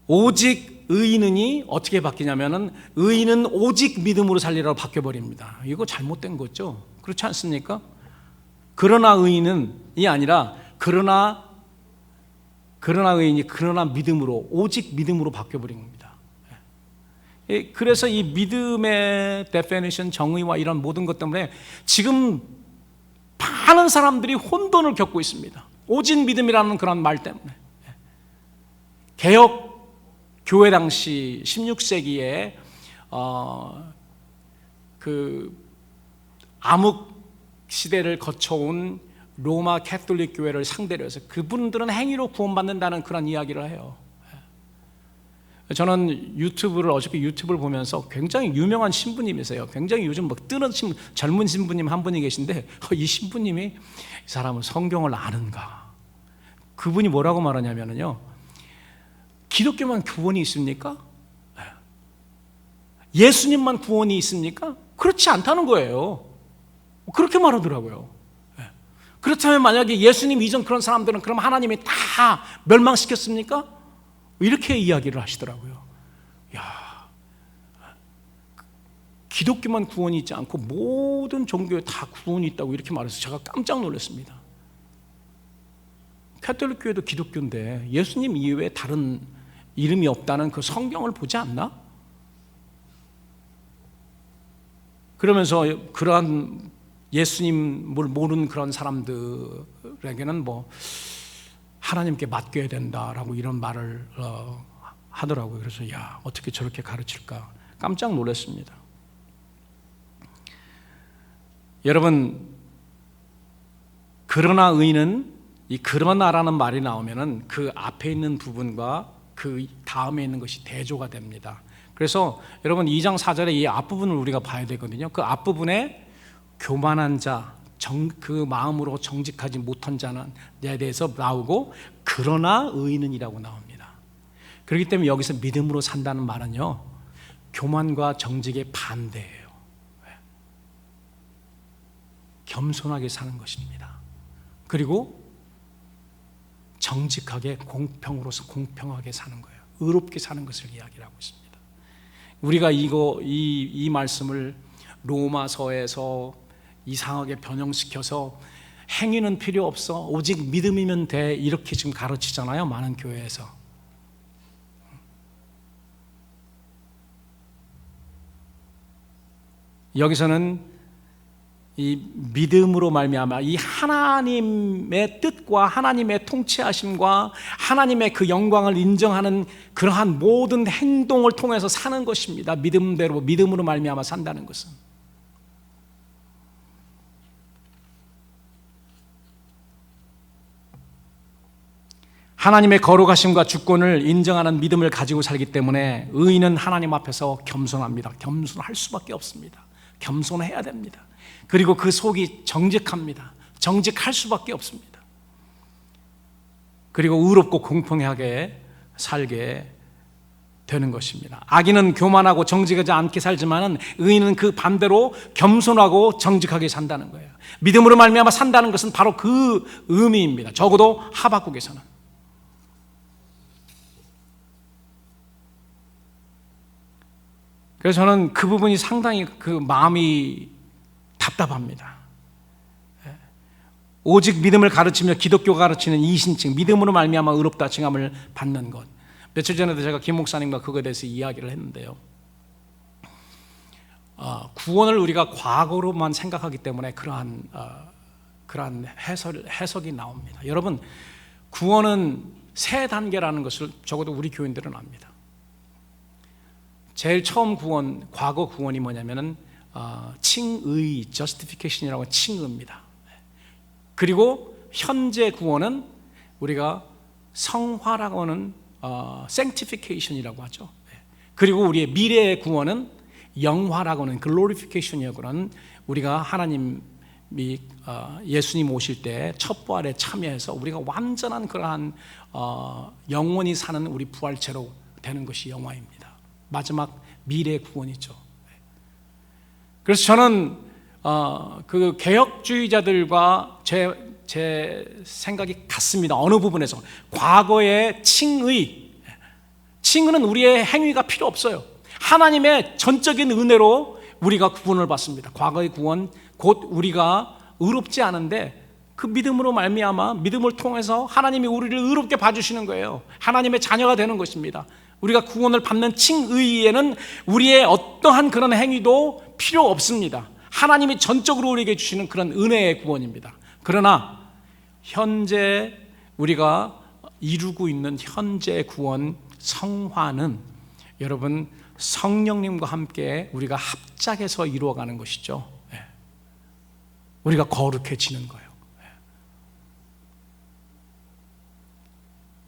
Speaker 1: 오직 의인은이 어떻게 바뀌냐면은 의인은 오직 믿음으로 살리라고 바뀌어버립니다. 이거 잘못된 거죠? 그렇지 않습니까? 그러나 의인은이 아니라 그러나 의인이 그러나 믿음으로, 오직 믿음으로 바뀌어버린 겁니다. 그래서 이 믿음의 데피니션, 정의와 이런 모든 것 때문에 지금 많은 사람들이 혼돈을 겪고 있습니다. 오직 믿음이라는 그런 말 때문에. 개혁 교회 당시 16세기에 그 암흑 시대를 거쳐온 로마 캐톨릭 교회를 상대로 해서 그분들은 행위로 구원받는다는 그런 이야기를 해요. 저는 어저께 유튜브를 보면서 굉장히 유명한 신부님이세요. 굉장히 요즘 막 뜨는 젊은 신부님 한 분이 계신데, 이 신부님이 이 사람은 성경을 아는가? 그분이 뭐라고 말하냐면요, 기독교만 구원이 있습니까? 예수님만 구원이 있습니까? 그렇지 않다는 거예요. 그렇게 말하더라고요. 그렇다면 만약에 예수님 이전 그런 사람들은 그럼 하나님이 다 멸망시켰습니까? 이렇게 이야기를 하시더라고요. 야, 기독교만 구원이 있지 않고 모든 종교에 다 구원이 있다고 이렇게 말해서 제가 깜짝 놀랐습니다. 캐톨릭 교회도 기독교인데 예수님 이외에 다른 이름이 없다는 그 성경을 보지 않나? 그러면서 그러한 예수님을 모르는 그런 사람들에게는 뭐 하나님께 맡겨야 된다라고 이런 말을 하더라고요. 그래서 야, 어떻게 저렇게 가르칠까 깜짝 놀랐습니다. 여러분, 그러나 의인은, 이 그러나라는 말이 나오면은 그 앞에 있는 부분과 그 다음에 있는 것이 대조가 됩니다. 그래서 여러분 2장 4절의 이 앞부분을 우리가 봐야 되거든요. 그 앞부분에 교만한 자, 그 마음으로 정직하지 못한 자는 에 대해서 나오고 그러나 의인은이라고 나옵니다. 그렇기 때문에 여기서 믿음으로 산다는 말은요, 교만과 정직의 반대예요. 겸손하게 사는 것입니다. 그리고 정직하게 공평으로서 공평하게 사는 거예요. 의롭게 사는 것을 이야기를 하고 있습니다. 우리가 이 말씀을 로마서에서 이상하게 변형시켜서 행위는 필요 없어, 오직 믿음이면 돼, 이렇게 지금 가르치잖아요, 많은 교회에서. 여기서는 이 믿음으로 말미암아 이 하나님의 뜻과 하나님의 통치하심과 하나님의 그 영광을 인정하는 그러한 모든 행동을 통해서 사는 것입니다. 믿음대로, 믿음으로 말미암아 산다는 것은. 하나님의 거룩하심과 주권을 인정하는 믿음을 가지고 살기 때문에 의인은 하나님 앞에서 겸손합니다. 겸손할 수밖에 없습니다. 겸손해야 됩니다. 그리고 그 속이 정직합니다. 정직할 수밖에 없습니다. 그리고 의롭고 공평하게 살게 되는 것입니다. 악인은 교만하고 정직하지 않게 살지만 의인은 그 반대로 겸손하고 정직하게 산다는 거예요. 믿음으로 말미암아 산다는 것은 바로 그 의미입니다. 적어도 하박국에서는. 그래서 저는 그 부분이 상당히 그 마음이 답답합니다. 오직 믿음을 가르치며 기독교가 가르치는 이신칭, 믿음으로 말미암아 의롭다 칭함을 받는 것. 며칠 전에도 제가 김 목사님과 그거에 대해서 이야기를 했는데요. 구원을 우리가 과거로만 생각하기 때문에 그러한 해석이 나옵니다. 여러분, 구원은 세 단계라는 것을 적어도 우리 교인들은 압니다. 제일 처음 구원, 과거 구원이 뭐냐면은 칭의, justification이라고 칭의입니다. 그리고 현재 구원은 우리가 성화라고 하는 sanctification이라고 하죠. 그리고 우리의 미래의 구원은 영화라고 하는 glorification이라고 하는, 우리가 하나님이 예수님 오실 때 첩부활에 참여해서 우리가 완전한 그러한 영원히 사는 우리 부활체로 되는 것이 영화입니다. 마지막 미래 구원이죠. 그래서 저는 그 개혁주의자들과 제 생각이 같습니다. 어느 부분에서 과거의 칭의는 우리의 행위가 필요 없어요. 하나님의 전적인 은혜로 우리가 구원을 받습니다. 과거의 구원, 곧 우리가 의롭지 않은데 그 믿음으로 말미암아 믿음을 통해서 하나님이 우리를 의롭게 봐주시는 거예요. 하나님의 자녀가 되는 것입니다. 우리가 구원을 받는 칭의에는 우리의 어떠한 그런 행위도 필요 없습니다. 하나님이 전적으로 우리에게 주시는 그런 은혜의 구원입니다. 그러나 현재 우리가 이루고 있는 현재 구원 성화는 여러분 성령님과 함께 우리가 합작해서 이루어가는 것이죠. 우리가 거룩해지는 거예요.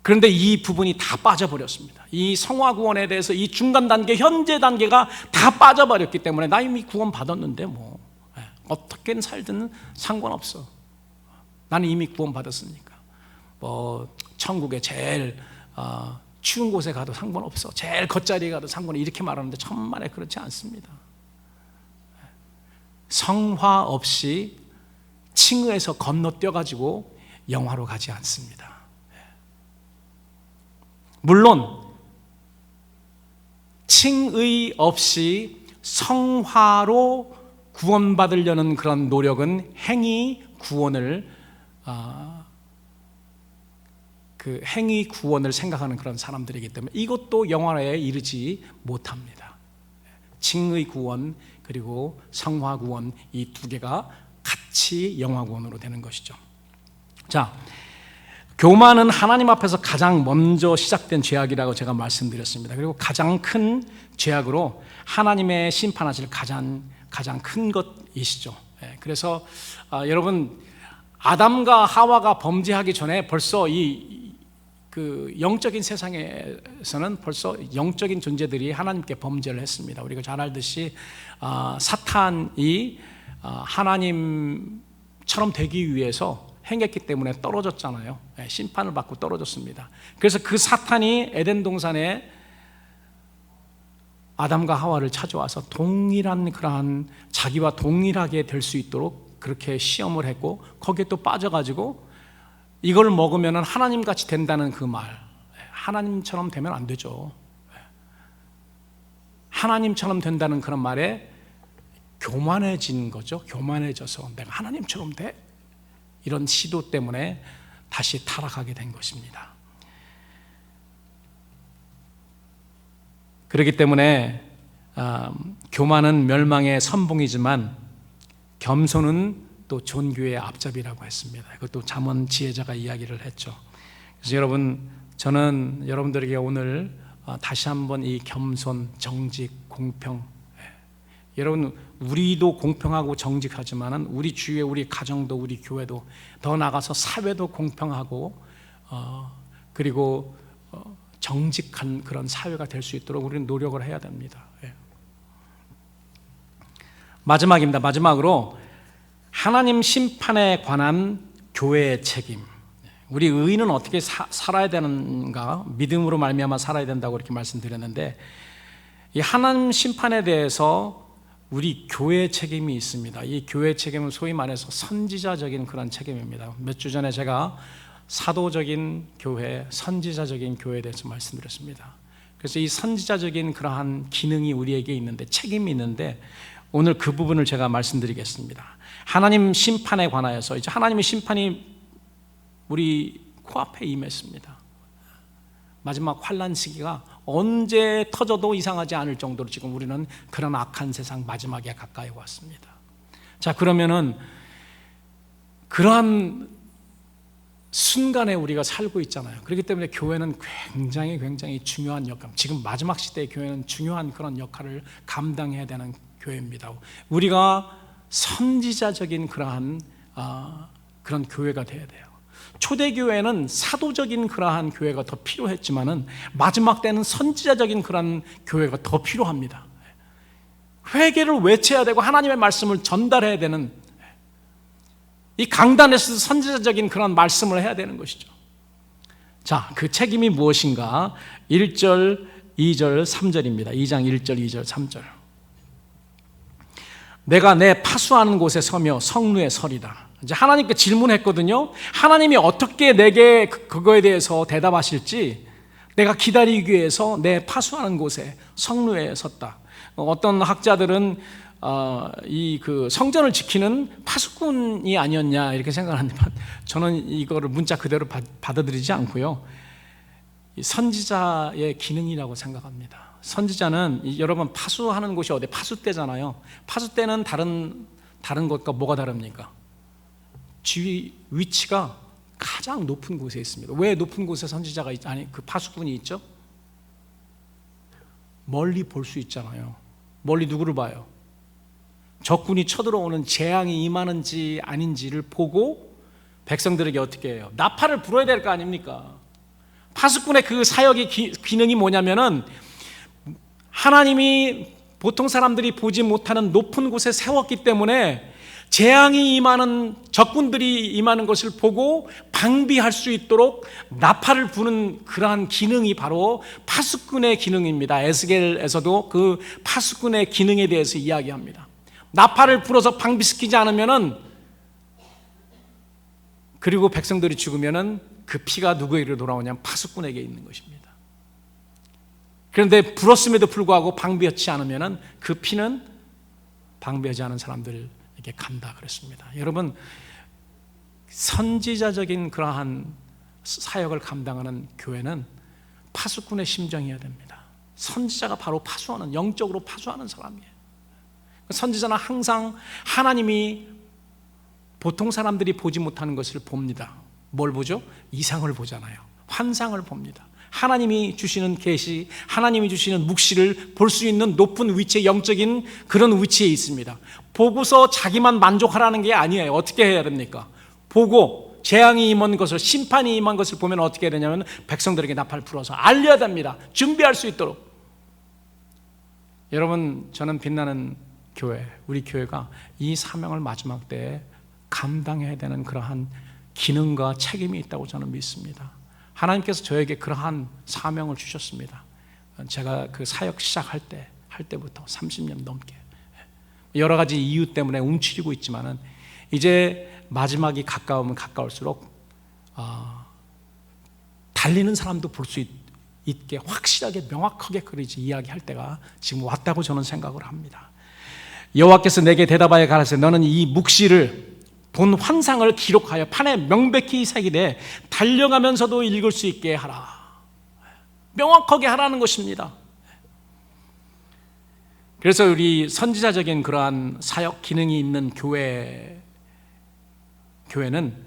Speaker 1: 그런데 이 부분이 다 빠져버렸습니다. 이 성화 구원에 대해서 이 중간 단계, 현재 단계가 다 빠져버렸기 때문에 나 이미 구원 받았는데 뭐 어떻게 살든 상관없어. 나는 이미 구원 받았으니까. 뭐 천국에 제일 추운 곳에 가도 상관없어. 제일 겉자리에 가도 상관없어. 이렇게 말하는데 천만에 그렇지 않습니다. 성화 없이 칭의에서 건너뛰어가지고 영화로 가지 않습니다. 물론 칭의 없이 성화로 구원받으려는 그런 노력은 행위 구원을 그 행위 구원을 생각하는 그런 사람들이기 때문에 이것도 영화에 이르지 못합니다. 칭의 구원 그리고 성화 구원, 이 두 개가 같이 영화 구원으로 되는 것이죠. 자, 교만은 하나님 앞에서 가장 먼저 시작된 죄악이라고 제가 말씀드렸습니다. 그리고 가장 큰 죄악으로 하나님의 심판하실 가장 큰 것이시죠. 그래서 여러분 아담과 하와가 범죄하기 전에 벌써 그 영적인 세상에서는 벌써 영적인 존재들이 하나님께 범죄를 했습니다. 우리가 잘 알듯이 사탄이 하나님처럼 되기 위해서 행했기 때문에 떨어졌잖아요. 심판을 받고 떨어졌습니다. 그래서 그 사탄이 에덴 동산에 아담과 하와를 찾아와서 동일한 그러한 자기와 동일하게 될 수 있도록 그렇게 시험을 했고, 거기에 또 빠져가지고 이걸 먹으면 하나님같이 된다는 그 말, 하나님처럼 되면 안 되죠. 하나님처럼 된다는 그런 말에 교만해진 거죠. 교만해져서 내가 하나님처럼 돼? 이런 시도 때문에 다시 타락하게 된 것입니다. 그렇기 때문에 교만은 멸망의 선봉이지만 겸손은 또 존귀의 앞잡이라고 했습니다. 이것도 잠언 지혜자가 이야기를 했죠. 그래서 여러분, 저는 여러분들에게 오늘 다시 한번 이 겸손, 정직, 공평, 여러분, 우리도 공평하고 정직하지만 우리 주위에 우리 가정도 우리 교회도 더 나아가서 사회도 공평하고 그리고 정직한 그런 사회가 될 수 있도록 우리는 노력을 해야 됩니다. 마지막입니다. 마지막으로 하나님 심판에 관한 교회의 책임. 우리 의인은 어떻게 살아야 되는가? 믿음으로 말미암아 살아야 된다고 이렇게 말씀드렸는데, 이 하나님 심판에 대해서 우리 교회의 책임이 있습니다. 이 교회의 책임은 소위 말해서 선지자적인 그런 책임입니다. 몇 주 전에 제가 사도적인 교회, 선지자적인 교회에 대해서 말씀드렸습니다. 그래서 이 선지자적인 그러한 기능이 우리에게 있는데, 책임이 있는데, 오늘 그 부분을 제가 말씀드리겠습니다. 하나님 심판에 관하여서, 이제 하나님의 심판이 우리 코앞에 임했습니다. 마지막 환난 시기가 언제 터져도 이상하지 않을 정도로 지금 우리는 그런 악한 세상 마지막에 가까이 왔습니다. 자, 그러면은 그러한 순간에 우리가 살고 있잖아요. 그렇기 때문에 교회는 굉장히 중요한 역할, 지금 마지막 시대의 교회는 중요한 그런 역할을 감당해야 되는 교회입니다. 우리가 선지자적인 그러한 그런 교회가 돼야 돼요. 초대교회는 사도적인 그러한 교회가 더 필요했지만은 마지막 때는 선지자적인 그러한 교회가 더 필요합니다. 회개를 외쳐야 되고 하나님의 말씀을 전달해야 되는, 이 강단에서도 선지자적인 그런 말씀을 해야 되는 것이죠. 자, 그 책임이 무엇인가? 1절, 2절, 3절입니다. 2장 1절, 2절, 3절. 내가 내 파수하는 곳에 서며 성루에 서리다. 이제 하나님께 질문했거든요. 하나님이 어떻게 내게 그거에 대해서 대답하실지 내가 기다리기 위해서 내 파수하는 곳에 성루에 섰다. 어떤 학자들은 이 그 성전을 지키는 파수꾼이 아니었냐 이렇게 생각하는데, 저는 이거를 문자 그대로 받아들이지 않고요, 선지자의 기능이라고 생각합니다. 선지자는, 여러분, 파수하는 곳이 어디? 파수대잖아요. 파수대는 다른 것과 뭐가 다릅니까? 위치가 가장 높은 곳에 있습니다. 왜 높은 곳에 선지자가 그 파수꾼이 있죠? 멀리 볼 수 있잖아요. 멀리 누구를 봐요? 적군이 쳐들어오는 재앙이 임하는지 아닌지를 보고 백성들에게 어떻게 해요? 나팔을 불어야 될 거 아닙니까? 파수꾼의 그 사역의 기능이 뭐냐면은, 하나님이 보통 사람들이 보지 못하는 높은 곳에 세웠기 때문에 재앙이 임하는, 적군들이 임하는 것을 보고 방비할 수 있도록 나팔을 부는 그러한 기능이 바로 파수꾼의 기능입니다. 에스겔에서도 그 파수꾼의 기능에 대해서 이야기합니다. 나팔을 불어서 방비시키지 않으면은, 그리고 백성들이 죽으면은 그 피가 누구에게 돌아오냐면 파수꾼에게 있는 것입니다. 그런데 불었음에도 불구하고 방비하지 않으면은 그 피는 방비하지 않은 사람들에게 간다 그랬습니다. 여러분, 선지자적인 그러한 사역을 감당하는 교회는 파수꾼의 심정이어야 됩니다. 선지자가 바로 파수하는, 영적으로 파수하는 사람이에요. 선지자는 항상 하나님이 보통 사람들이 보지 못하는 것을 봅니다. 뭘 보죠? 이상을 보잖아요. 환상을 봅니다. 하나님이 주시는 계시, 하나님이 주시는 묵시를 볼 수 있는 높은 위치에, 영적인 그런 위치에 있습니다. 보고서 자기만 만족하라는 게 아니에요. 어떻게 해야 됩니까? 보고 재앙이 임한 것을, 심판이 임한 것을 보면 어떻게 해야 되냐면 백성들에게 나팔 불어서 알려야 됩니다. 준비할 수 있도록. 여러분, 저는 빛나는 교회, 우리 교회가 이 사명을 마지막 때에 감당해야 되는 그러한 기능과 책임이 있다고 저는 믿습니다. 하나님께서 저에게 그러한 사명을 주셨습니다. 제가 그 사역 시작할 때부터 30년 넘게 여러 가지 이유 때문에 움츠리고 있지만은 이제 마지막이 가까우면 가까울수록 달리는 사람도 볼 수 있게 확실하게 명확하게 그리지 이야기할 때가 지금 왔다고 저는 생각을 합니다. 여호와께서 내게 대답하여 가라사대 너는 이 묵시를 본 환상을 기록하여 판에 명백히 새기되 달려가면서도 읽을 수 있게 하라. 명확하게 하라는 것입니다. 그래서 우리 선지자적인 그러한 사역 기능이 있는 교회는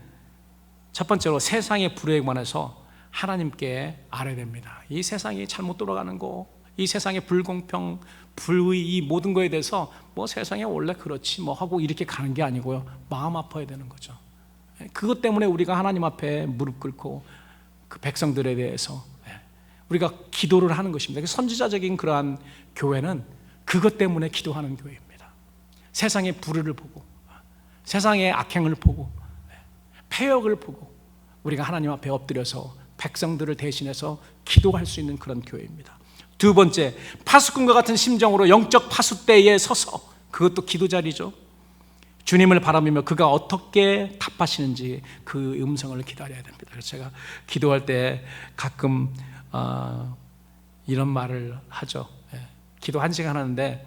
Speaker 1: 첫 번째로 세상의 불의에 관해서 하나님께 알아야 됩니다. 이 세상이 잘못 돌아가는 거, 이 세상의 불공평, 불의, 이 모든 거에 대해서 뭐 세상에 원래 그렇지 뭐 하고 이렇게 가는 게 아니고요, 마음 아파야 되는 거죠. 그것 때문에 우리가 하나님 앞에 무릎 꿇고 그 백성들에 대해서 우리가 기도를 하는 것입니다. 선지자적인 그러한 교회는 그것 때문에 기도하는 교회입니다. 세상의 불의를 보고 세상의 악행을 보고 패역을 보고 우리가 하나님 앞에 엎드려서 백성들을 대신해서 기도할 수 있는 그런 교회입니다. 두 번째, 파수꾼과 같은 심정으로 영적 파수대에 서서, 그것도 기도 자리죠. 주님을 바라보며 그가 어떻게 답하시는지 그 음성을 기다려야 됩니다. 그래서 제가 기도할 때 가끔 이런 말을 하죠. 기도 1시간 하는데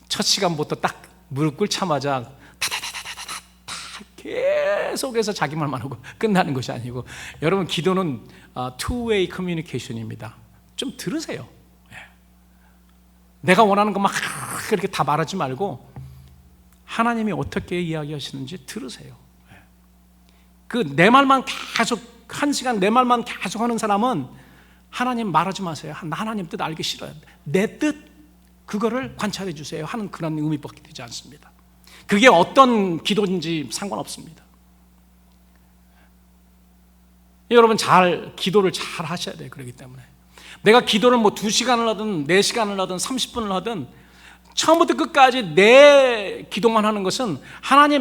Speaker 1: 첫 시간부터 딱 무릎 꿇자마자 다다다다다다 계속해서 자기 말만 하고 끝나는 것이 아니고, 여러분 기도는 two-way communication입니다. 좀 들으세요. 내가 원하는 것만 그렇게 다 말하지 말고 하나님이 어떻게 이야기하시는지 들으세요. 그 내 말만 계속 1시간 내 말만 계속 하는 사람은 하나님 말하지 마세요. 나 하나님 뜻 알기 싫어요. 내 뜻 그거를 관찰해 주세요 하는 그런 의미밖에 되지 않습니다. 그게 어떤 기도인지 상관없습니다. 여러분 기도를 잘 하셔야 돼요. 그렇기 때문에 내가 기도를 뭐 2시간을 하든 4시간을 하든 30분을 하든 처음부터 끝까지 내 기도만 하는 것은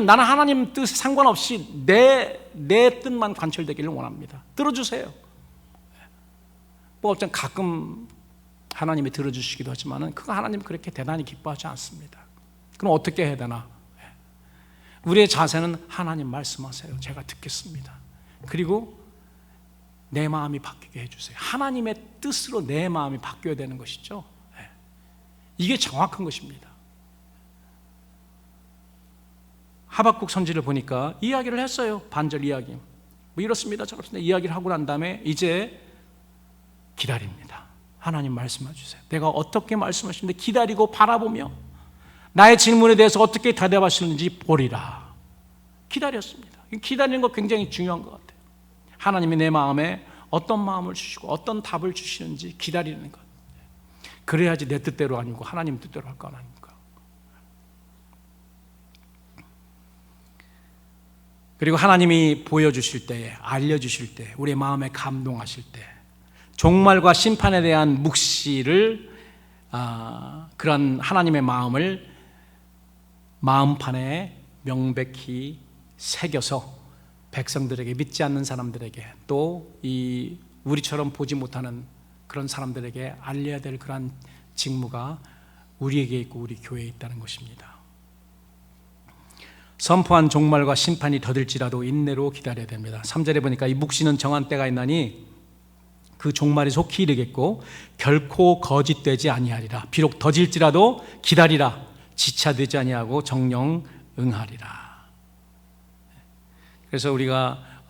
Speaker 1: 나는 하나님 뜻에 상관없이 내 뜻만 관철되기를 원합니다. 들어주세요. 뭐 어쨌든 가끔 하나님이 들어주시기도 하지만은 그거 하나님 그렇게 대단히 기뻐하지 않습니다. 그럼 어떻게 해야 되나? 우리의 자세는 하나님 말씀하세요. 제가 듣겠습니다. 그리고 내 마음이 바뀌게 해주세요. 하나님의 뜻으로 내 마음이 바뀌어야 되는 것이죠. 이게 정확한 것입니다. 하박국 선지를 보니까 이야기를 했어요. 반절 이야기. 뭐 이렇습니다, 저렇습니다. 이야기를 하고 난 다음에 이제 기다립니다. 하나님 말씀해 주세요. 내가 어떻게 말씀하시는데 기다리고 바라보며 나의 질문에 대해서 어떻게 대답하시는지 보리라. 기다렸습니다. 기다리는 거 굉장히 중요한 것 같아요. 하나님이 내 마음에 어떤 마음을 주시고 어떤 답을 주시는지 기다리는 것. 그래야지 내 뜻대로 아니고 하나님 뜻대로 할 거 아닙니까? 그리고 하나님이 보여주실 때에, 알려주실 때, 우리의 마음에 감동하실 때 종말과 심판에 대한 묵시를 그런 하나님의 마음을 마음판에 명백히 새겨서 백성들에게, 믿지 않는 사람들에게, 또 이 우리처럼 보지 못하는 그런 사람들에게 알려야 될 그런 직무가 우리에게 있고 우리 교회에 있다는 것입니다. 선포한 종말과 심판이 더딜지라도 인내로 기다려야 됩니다. 3절에 보니까 이 묵시는 정한 때가 있나니 그 종말이 속히 이르겠고 결코 거짓되지 아니하리라. 비록 더딜지라도 기다리라. 지체되지 아니하고 정령 응하리라. 그래서 우리가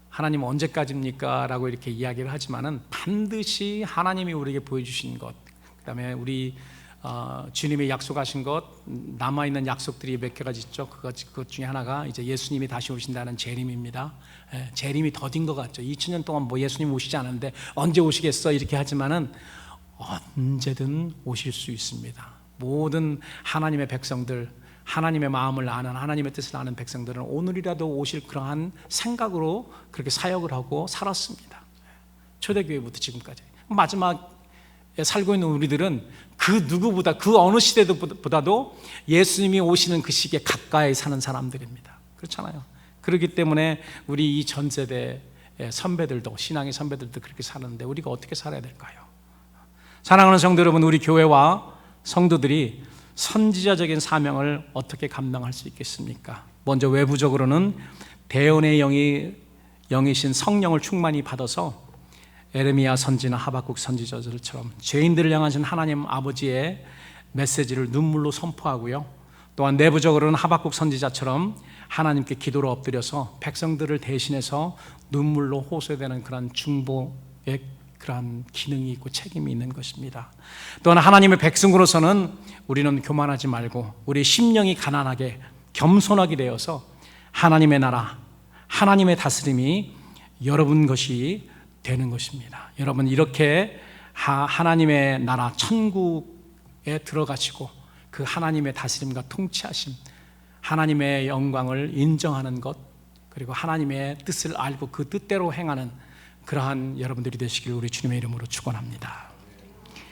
Speaker 1: 하나님 언제까지입니까? 라고 이렇게 이야기를 하지만은 반드시 하나님이 우리에게 보여주신 것, 그 다음에 우리 주님이 약속하신 것, 남아있는 약속들이 몇 가지 있죠. 그것 중에 하나가 이제 예수님이 다시 오신다는 재림입니다. 재림이 더딘 것 같죠. 2000년 동안 뭐 예수님 오시지 않았는데 언제 오시겠어? 이렇게 하지만은 언제든 오실 수 있습니다. 모든 하나님의 백성들, 하나님의 마음을 아는, 하나님의 뜻을 아는 백성들은 오늘이라도 오실 그러한 생각으로 그렇게 사역을 하고 살았습니다. 초대교회부터 지금까지. 마지막에 살고 있는 우리들은 그 누구보다, 그 어느 시대보다도 예수님이 오시는 그 시기에 가까이 사는 사람들입니다. 그렇잖아요. 그렇기 때문에 우리 이 전 세대의 선배들도, 신앙의 선배들도 그렇게 사는데 우리가 어떻게 살아야 될까요? 사랑하는 성도 여러분, 우리 교회와 성도들이 선지자적인 사명을 어떻게 감당할 수 있겠습니까? 먼저 외부적으로는 대언의 영이신 성령을 충만히 받아서 에레미야 선지나 하박국 선지자들처럼 죄인들을 향하신 하나님 아버지의 메시지를 눈물로 선포하고요. 또한 내부적으로는 하박국 선지자처럼 하나님께 기도로 엎드려서 백성들을 대신해서 눈물로 호소되는 그런 중보의 그러한 기능이 있고 책임이 있는 것입니다. 또한 하나님의 백성으로서는 우리는 교만하지 말고 우리 심령이 가난하게 겸손하게 되어서 하나님의 나라, 하나님의 다스림이 여러분 것이 되는 것입니다. 여러분, 이렇게 하나님의 나라 천국에 들어가시고 그 하나님의 다스림과 통치하심, 하나님의 영광을 인정하는 것, 그리고 하나님의 뜻을 알고 그 뜻대로 행하는 그러한 여러분들이 되시길 우리 주님의 이름으로 축원합니다.